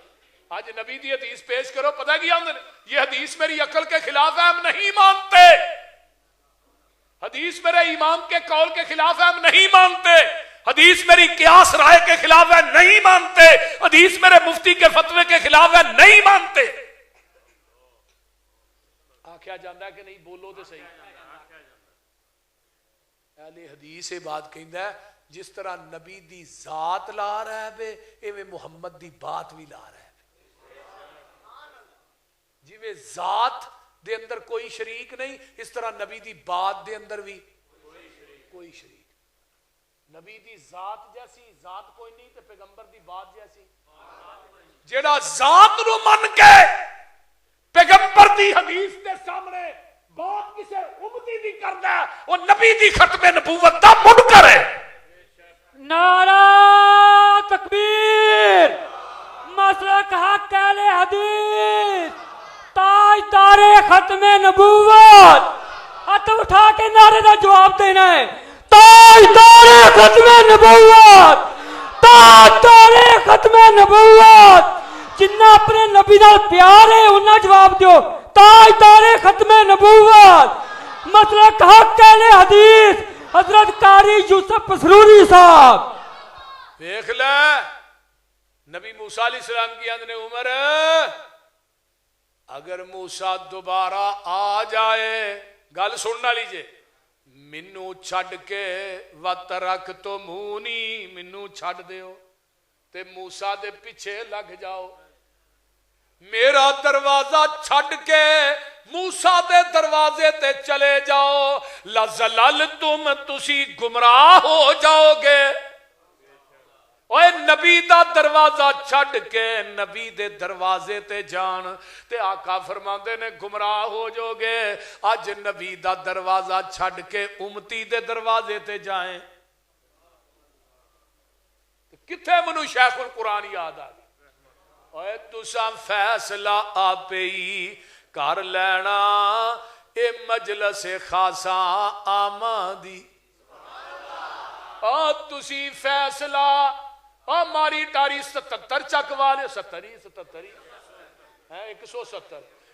آج نبی دی حدیث پیش کرو, پتہ کیا آندے نے یہ حدیث میری عقل کے خلاف ہے, ہم نہیں مانتے. حدیث میرے امام کے قول کے خلاف ہے, ہم نہیں مانتے. حدیث میری قیاس رائے کے خلاف ہے, نہیں مانتے. حدیث میرے مفتی کے فتوے کے خلاف ہے, نہیں مانتے. آخیا جاندہ ہے کہ نہیں؟ بولو تو صحیح. اہل حدیث یہ بات کہندا ہے جس طرح نبی دی ذات لا رہا ہے ایویں محمد دی بات بھی لا رہا ہے. جویں ذات دے اندر کوئی شریک نہیں, اس طرح نبی دی بات دے اندر بھی کوئی شریک. نبی دی ذات جیسی ذات کوئی نہیں تے پیغمبر دی بات جیسی. جیڑا ذات نو من کے پیغمبر دی حدیث دے سامنے بات کسے امتی دی کردا ہے, وہ نبی دی ختم نبوت دا منکر ہے. نعرہ تکبیر, مسلک حق اہل حدیث, تاجدار ختم نبوت. ہاتھ اٹھا کے نعرے دا جواب دینا ہے. تاجدار ختم نبوت, تاجدار ختم نبوت. جنہ اپنے نبی نال پیار ہے انہاں جواب دیو. تاجدار ختم نبوت, مسلک حق اہل حدیث حضرت قاری یوسف پسروری صاحب. دیکھ لے نبی موسیٰ علیہ السلام کی اندر عمر, اگر موسیٰ دوبارہ آ جائے, گل سننا لیجئے, منو چھڑ کے وَتَرَكْتُمُونِی, منو چھڑ دیو تے موسیٰ دے پیچھے لگ جاؤ. میرا دروازہ چھڑ کے موسیٰ دے دروازے تے چلے جاؤ, لَزَلَلْتُمْ, تسی گمراہ ہو جاؤ گے. اوے نبی دا دروازہ چھڑ کے نبی دے دروازے تے جان تے آقا فرماندے نے گمراہ ہو جو گے. اج نبی دا دروازہ چھڑ کے امتی دے دروازے تے جائیں, کتھے منو شیخ القرآن یاد آ گئی. اوے تساں فیصلہ آپے ہی کر لینا, اے مجلس خاصا آمادی. تسی فیصلہ ماری ٹاری 77 چک والے 77 170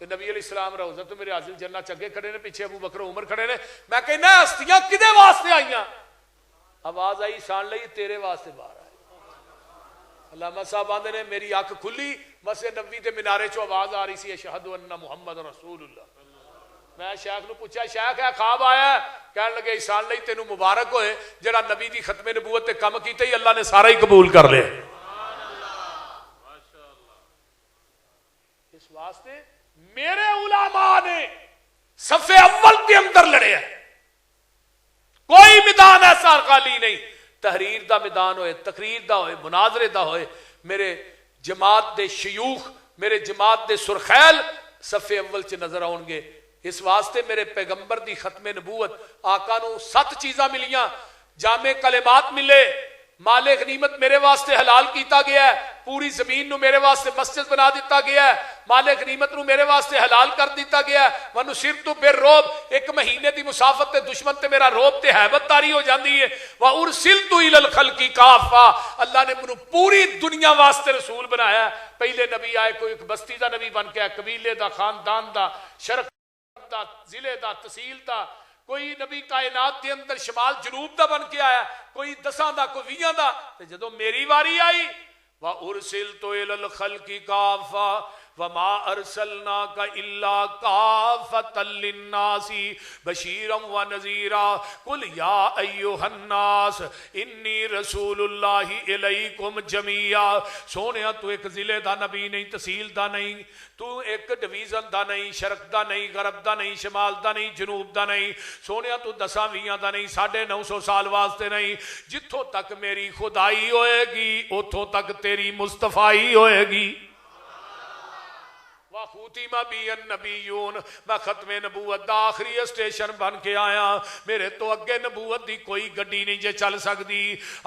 تے نبی علیہ السلام روضہ تو میرے حاضر جنت چگے کھڑے نے، پیچھے ابو بکر عمر کھڑے نے. میں کہنا ہستیاں کدے واسطے آئیاں؟ آواز آئی سان لئی تیرے واسطے باہر آئی. علامہ صاحب آندے نے میری اکھ کھلی مسجد نبوی دے مینارے چوں آواز آ رہی سی اشہد ان محمد رسول اللہ. میں شیخ نو پوچھا شیخ ہے خواب آیا ہے؟ کہنے لگے احسان لئی تینوں مبارک ہوئے جڑا نبی دی ختم نبوت تے کم کیتے ہی اللہ نے سارا ہی قبول کر لے. اس واسطے میرے علماء نے صف اول کے اندر لڑے ہیں. کوئی میدان ایسا خالی نہیں. تحریر دا میدان ہوئے، تقریر دا ہوئے، مناظرے دا ہوئے، میرے جماعت دے شیوخ، میرے جماعت دے سرخیل صف اول چ نظر آؤ گے. اس واسطے میرے پیغمبر دی ختم نبوت آقا نو 7 چیزاں ملیاں. جامع کلمات ملے، مال غنیمت میرے واسطے حلال کیتا گیا ہے، پوری زمین نو میرے واسطے مسجد بنا دیتا گیا ہے، مال غنیمت نو میرے واسطے حلال کر دیتا گیا ہے. وَنُصِرْتُ بِالرُّعْبِ، ایک مہینے دی مسافت تے دشمن تے میرا روب تے حیبت تاری ہو جاندی ہے. وَأُرْسِلْتُ إِلَى الْخَلْقِ كَافَّةً، اللہ نے منو پوری دنیا واسطے رسول بنایا ہے. پہلے نبی آئے کوئی ایک بستی دا نبی بن کے آئے، قبیلے دا، خاندان دا، شرق دا، ضلع دا، تحصیل دا. کوئی نبی کائنات دے اندر شمال جنوب دا بن کے آیا، کوئی 10 دا، کوئی 20 دا. تے جدو میری واری آئی وَأُرْسِلْتُ إِلَى الْخَلْقِ كَافَّةً وَمَا أَرْسَلْنَاكَ إِلَّا كَافَّةً لِلنَّاسِ بَشِيرًا وَنَذِيرًا قُلْ يَا أَيُّهَا النَّاسُ إِنِّي رَسُولُ اللَّهِ إِلَيْكُمْ جَمِيعًا. سونیا تو ایک ضلع دا نبی نہیں، تحصیل دا نہیں، تو ایک ڈویژن دا نہیں، شرق دا نہیں، غرب دا نہیں، شمال دا نہیں، جنوب دا نہیں. سونیا تو 10-20 دا نہیں، 950 سال واسطے نہیں. جتھوں تک میری خدائی ہوئے گی اتھوں تک تیری مصطفائی ہوئے گی. وَخُوتِمَ بِيَ النَّبِيُّونَ، میں ختم نبوت دا آخری اسٹیشن بن کے آیا. میرے تو اگے نبوت دی کوئی گڈی نہیں جے چل سکتی.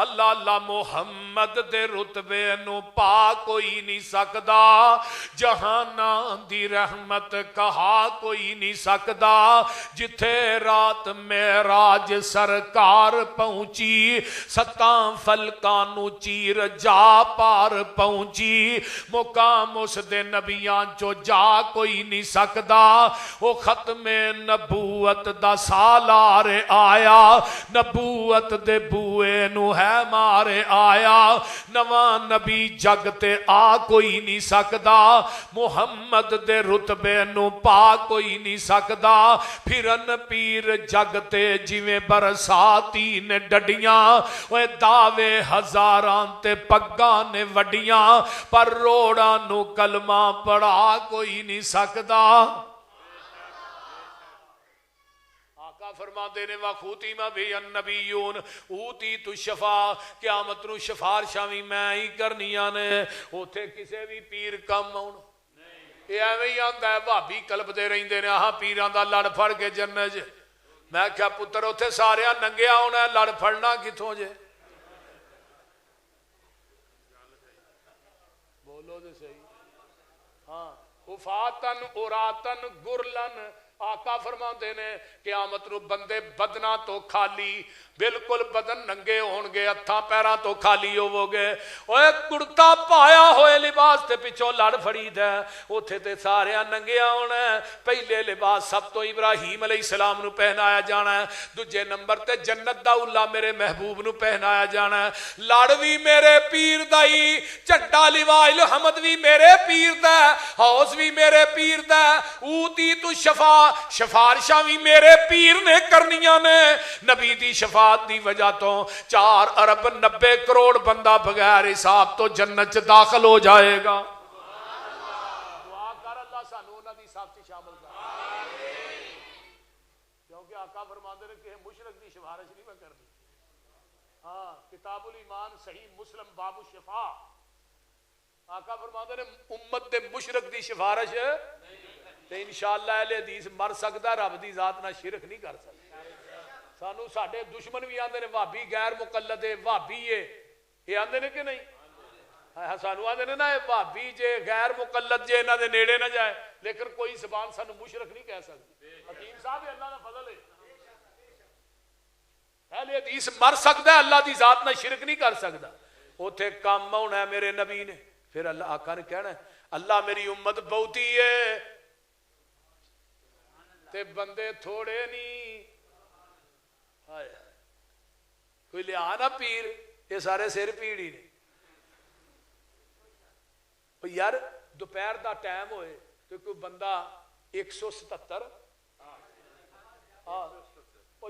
اللہ اللہ محمد دے رتبے نو پا کوئی نہیں سکدا، جہاناں دی رحمت کہا کوئی نہیں سکدا. جتھے رات معراج سرکار پہنچی، 7 فلکاں نو چیر جا پار پہنچی. مقام اس دے نبیاں چو جا کوئی نہیں سکدا. وہ ختم نبوت دا سالار آیا، نبوت دے بوئے نو ہے مارے آیا. نواں نبی جگ تے آ کوئی نہیں سکدا، محمد دے رتبے نو پا کوئی نہیں سکدا. پھرن پیر جگ تے جویں برساتی نے ڈڈیاں، وہ دعوے ہزاراں تے پگاں نے وڈیاں، پر روڑاں نو کلمہ پڑھا کوئی نہیں سکدا. آقا فرماتے نے وَخُوتِمَ بِهِ النَّبِيُّونَ أُوتِيتُ الشَّفَاعَةَ، قیامت نو شفارشاں وی میں ہی کرنیاں نے. اوتھے کسے بھی پیر کم آؤن یہ ایویں ہی آندا ہے بھابی کلب دے رہندے نے آہاں پیراں دا لڑ پھڑ کے جنت. میں کہا پتر اوتھے سارے ننگیا ہونا لڑ پھڑنا کتھوں جے؟ بولو دے صحیح. ہاں وفاتن اوراتن گرلن. آقا فرماتے نے قیامت نو بندے بدنا تو خالی، بالکل بدن ننگے ہون گے، ہتھاں پیراں تو خالی ہوو گے. اوے کرتا پایا ہوئے لباس تے پچھوں لڑ پھڑی دے، اوتھے تے سارے ننگیا ہونا ہے. پہلے لباس سب تو ابراہیم علیہ السلام نو پہنایا جانا ہے، دوجے نمبر تے جنت دا اللہ میرے محبوب نو پہنایا جانا ہے. لڑ بھی میرے پیر دا ہی، چڈا لوا الحمد بھی میرے پیر دا، حوض بھی میرے پیر دا. اوتی تو شفارشاں بھی میرے پیر نے کرنیاں نے. نبی دی شفاعت دی وجہ تو 4 ارب 90 کروڑ بندہ بغیر حساب تو جنت داخل ہو جائے گا. دعا کر اللہ سانو انہاں دی صف وچ شامل کر. کیونکہ آقا فرماندے نے کہ مشرک دی سفارش نہیں میں کرنی. ہاں کتاب الایمان صحیح مسلم باب الشفاء. آقا فرماندے نے امت دے مشرک دی سفارش تے انشاءاللہ اہل حدیث مر سکدا، رب دی ذات نہ شرک نہیں کر سکدا. سانو ساڈے دشمن بھی آندے نے وہابی غیر مقلد ہے، وہابی ہے، یہ آندے نے کہ نہیں؟ سانو آندے نے نا وہابی جے غیر مقلد جے انہاں دے نیڑے نہ جائے، لیکن کوئی زبان سانو مشرک نہیں کہہ سکتی. حکیم صاحب اللہ دا فضل ہے. اہل حدیث مر سکدا ہے، اللہ دی ذات نہ شرک نہیں کر سکدا. اوتھے کام ہونا ہے میرے نبی نے. پھر اللہ آقا نے کہنا ہے اللہ میری امت بہتی ہے، تے بندے تھوڑے نہیں. ہائے کوئی لیا نا پیر، یہ سارے سر پیڑ ہی نے. یار دوپہر دا ٹائم ہوئے تو کوئی بندہ 177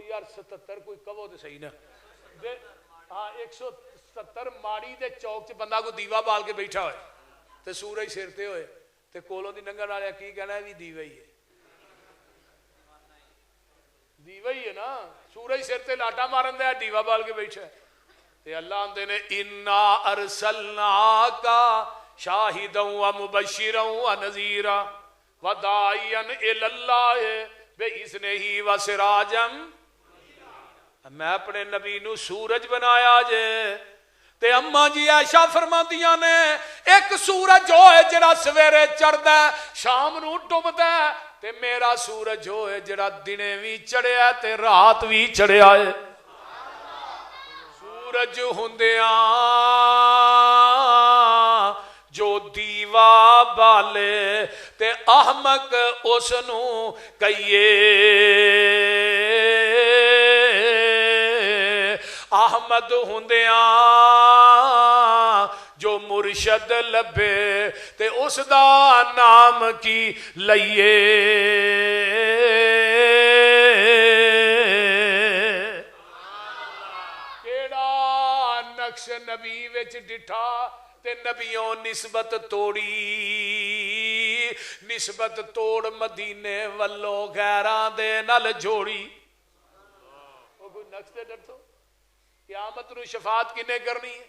یار 77 کوئی کہو تو صحیح نا. ہاں 170 ماڑی دے چوک چ بندہ کو دیوا بال کے بیٹھا ہوئے تے سورج سر تے ہوئے تے کولوں دی لنگن والے کی کہنا ہے بھی دیوا ہی ہے. دیوا ہی ہے نا، سورج سر تے لاٹا مارن دیا دیوا بال کے بیٹھا ہے. تے اللہ آندے نے انا ارسلناکا شاہدا و مبشرا و نذیرا و داعیا الی اللہ باذنہ و سراجا. میں اپنے نبی نو سورج بنایا جے. تے اماں جی عائشہ فرماندیاں نے ایک سورج ہوئے جڑا سویرے چڑھدا ہے شام نو ڈوبدا ہے، تے میرا سورج ہوئے جڑا دنے وی چڑھیا تے رات وی چڑھیا ہے. سورج ہوندیاں جو دیوا بالے تے احمق اس نو کہیے. احمد ہوندیاں جو مرشد لبے تے اس دا نام کی لئیے. کیڑا نقش نبی وچ ڈٹھا تے نبیوں نسبت توڑی، نسبت توڑ مدینے والو غیران دے نال جوڑی. وہ کوئی نقش دے ڈٹھو قیامت نو شفاعت کنے کرنی ہے؟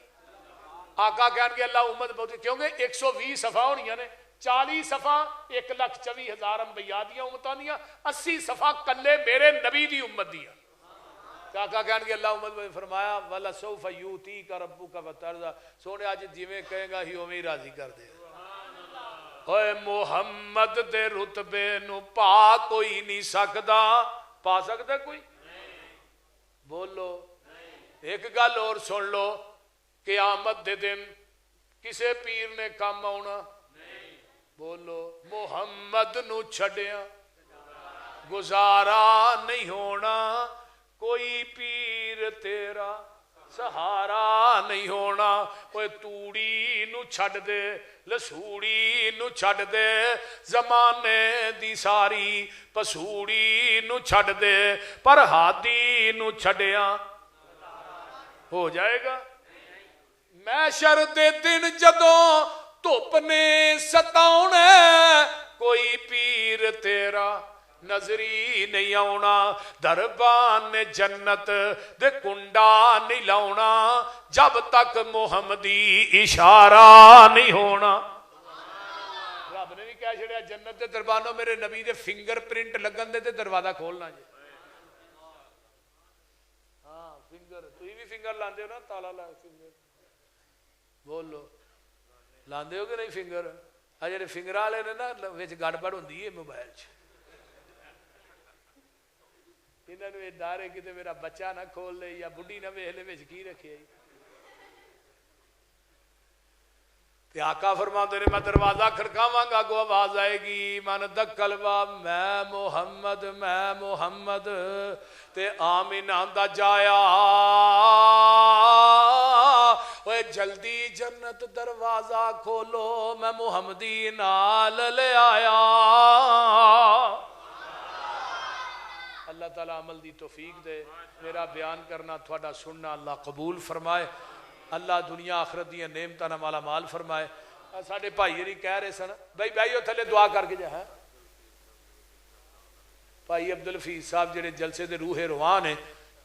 آقا کہن گے اللہ امت بہت، کیونکہ 120 صفحہ ہونیاں نے، 40 صفحہ 1,24,000 انبیاء دیاں امتاں دیاں، 80 صفحہ کلے میرے نبی دی امت دیاں. آقا کہن گے اللہ امت فرمایا وَلَسَوْفَ يُؤْتِيكَ رَبُّكَ فَتَرْضَىٰ. سونے آج جویں کہے گا ہی اوویں راضی کر دے. اوے محمد دے رتبے نو پا کوئی نہیں سکدا. پا سکدا کوئی؟ بولو. ایک گل اور سن لو، قیامت دے دن کسے پیر نے کام آنا؟ بولو. محمد نو چھڑیاں گزارا نہیں ہونا، کوئی پیر تیرا سہارا نہیں ہونا. کوئی توڑی نو چھڑ دے، لسوڑی نو چھڑ دے، زمانے دی ساری پسوڑی نو چھڑ دے، پر ہادی نو چھڑیاں ہو جائے گا. محشر دے دن جدوں دھوپ نے ستاونا، کوئی پیر تیرا نظری نہیں آونا. دربان جنت دے کنڈا نہیں لاؤنا جب تک محمدی اشارہ نہیں ہونا. رب نے بھی کہہ چھڑیا جنت دے دربانوں میرے نبی دے فنگر پرنٹ لگن دے تے دروازہ کھولنا جی. ہاں فنگر تھی بھی فنگر لاندے ہو نا، تالا لا فنگر. بولو لاندے ہو کہ نہیں فنگر؟ جڑے فنگر والے نے نا وچ گڑبڑ ہوندی ہے موبائل چ. انہوں نے ڈر ہے کہ میرا بچہ نہ کھول لے یا بڈھی نہ ویکھ لے وچ کی رکھے. تے آقا فرماندے نے میں دروازہ کھڑکاواں گا، کو آواز آئے گی من دکل باب میں محمد تے آمینہ دا جایا. اوے جلدی جنت دروازہ کھولو میں محمدی نال لے آیا. اللہ تعالیٰ عمل دی توفیق دے. میرا بیان کرنا تھوڑا سننا اللہ قبول فرمائے. اللہ دنیا آخرت دیا نعمتاں نال مالا مال فرمائے. ساڈے بھائی نہیں کہہ رہے سن بھائی بھائیو تھلے دعا کر کے جا ہے. بھائی عبدالحفیظ صاحب جڑے جلسے دے روح رواں نے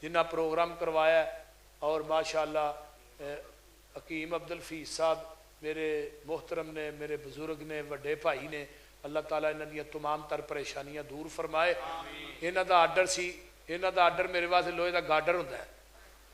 جنہ پروگرام کروایا ہے، اور ماشاءاللہ حکیم عبدالحفیظ صاحب میرے محترم نے، میرے بزرگ نے، وڈے بھائی نے. اللہ تعالیٰ انہاں دی تمام تر پریشانیاں دور فرمائے. انہاں دا آرڈر سی، انہاں دا آرڈر میرے واسطے لوہے دا گارڈر ہوندا ہے.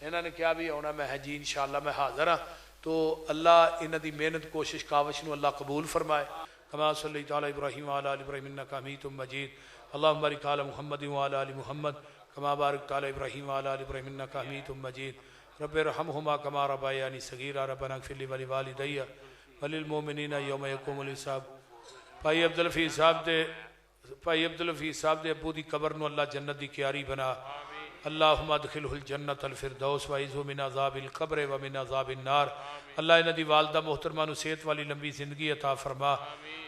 انہاں نے کیا بھی ہونا، میں جی انشاءاللہ میں حاضر ہاں. تو اللہ انہاں دی محنت کوشش کاوش نو اللہ قبول فرمائے. کما صلی تعالی ابراہیم وعلی آل ابراہیم انک حمید مجید. اللہم بارک علی محمد وعلی آل محمد کما بارکت علی ابراہیم وعلی آل ابراہیم انک حمید مجید. رب ارحمہما کما ربیانی صغیرا. ربنا اغفر لی ولوالدی وللمؤمنین یوم یقوم الحساب. بھائی عبدالحفیظ صاحب دے بھائی عبد الحفیظ صاحب دے ابو دی قبر نو اللہ جنت دی کیاری بنا اللہم ادخلہ الجنت الفردوس وعزہ من عذاب القبر ومن عذاب النار اللہ انہاں دی والدہ محترمہ نو صحت والی لمبی زندگی عطا فرما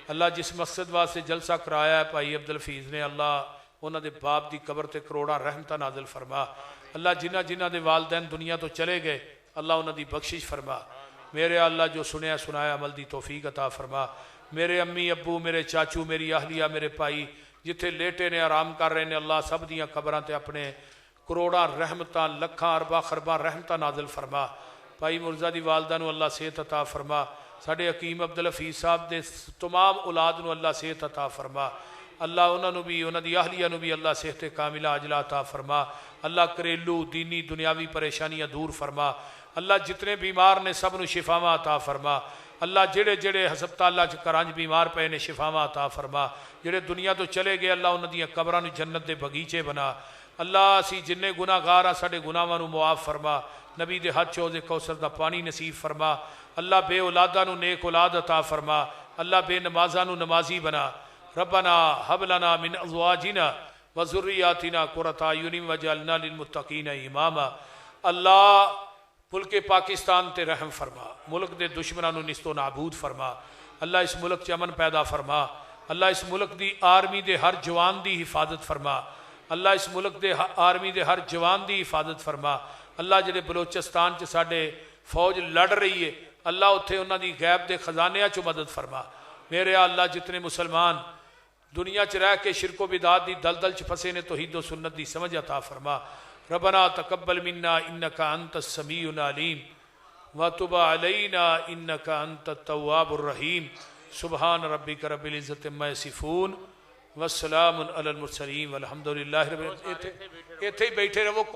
اللہ جس مقصد واسطے جلسہ کرایا ہے بھائی عبد الحفیظ نے اللہ انہاں دے باپ دی قبر تے کروڑا رحمتہ نازل فرما اللہ جنہ جنہ دے والدین دنیا تو چلے گئے اللہ انہاں دی بخشش فرما میرے اللہ جو سنیا سنایا عمل دی توفیق عطا فرما میرے امی ابو میرے چاچو میری اہلیہ میرے بھائی جتھے لیٹے نے آرام کر رہے نے اللہ سب دیاں قبراں تے اپنے کروڑا رحمتاں لکھاں ارباں خرباں رحمتاں نازل فرما بھائی مرزا دی والدہ نو اللہ صحت عطا فرما ساڈے حکیم عبد الحفیظ صاحب دے تمام اولاد نو اللہ صحت عطا فرما اللہ انہاں نو بھی انہاں دی اہلیہ نو بھی اللہ صحت کاملہ عاجلہ عطا فرما اللہ گھریلو دینی دنیاوی پریشانیاں دور فرما اللہ جتنے بیمار نے سب نو شفاواں عطا فرما اللہ جڑے جڑے ہسپتالاں چ کرانج بیمار پے نے شفاواں عطا فرما جڑے دنیا تو چلے گئے اللہ انہاں دیاں قبراں نو جنت دے بغیچے بنا اللہ اسی جننے گناہ گار ہاں ساڈے گناہاں نو معاف فرما نبی دے ہاتھ چوز کوثر دا پانی نصیب فرما اللہ بے اولاداں نو نیک اولاد عطا فرما اللہ بے نمازاں نو نمازی بنا ربنا حب لنا من ازواجنا وذریاتنا قرۃ اعین واجعلنا للمتقین اماما اللہ ملک پاکستان تے رحم فرما ملک دے دشمناں نو نیست و نابود فرما اللہ اس ملک چ امن پیدا فرما اللہ اس ملک دی آرمی دے ہر جوان دی حفاظت فرما اللہ اس ملک دے آرمی دے ہر جوان دی حفاظت فرما اللہ جڑے بلوچستان چ ساڈے فوج لڑ رہی ہے اللہ اتھے انہاں دی غیب دے خزانیاں چ مدد فرما میرے اللہ جتنے مسلمان دنیا چ رہ کے شرک و بدعات دی دلدل چ پھسے نے توحید و سنت دی سمجھ عطا فرما ربنا تقبل منا انک انت السمیع العلیم وتب علینا انک انت التواب الرحیم سبحان ربک رب العزت عما یصفون والسلام علی المرسلین والحمد للہ رب العالمین ایتھے ہی بیٹھے رہو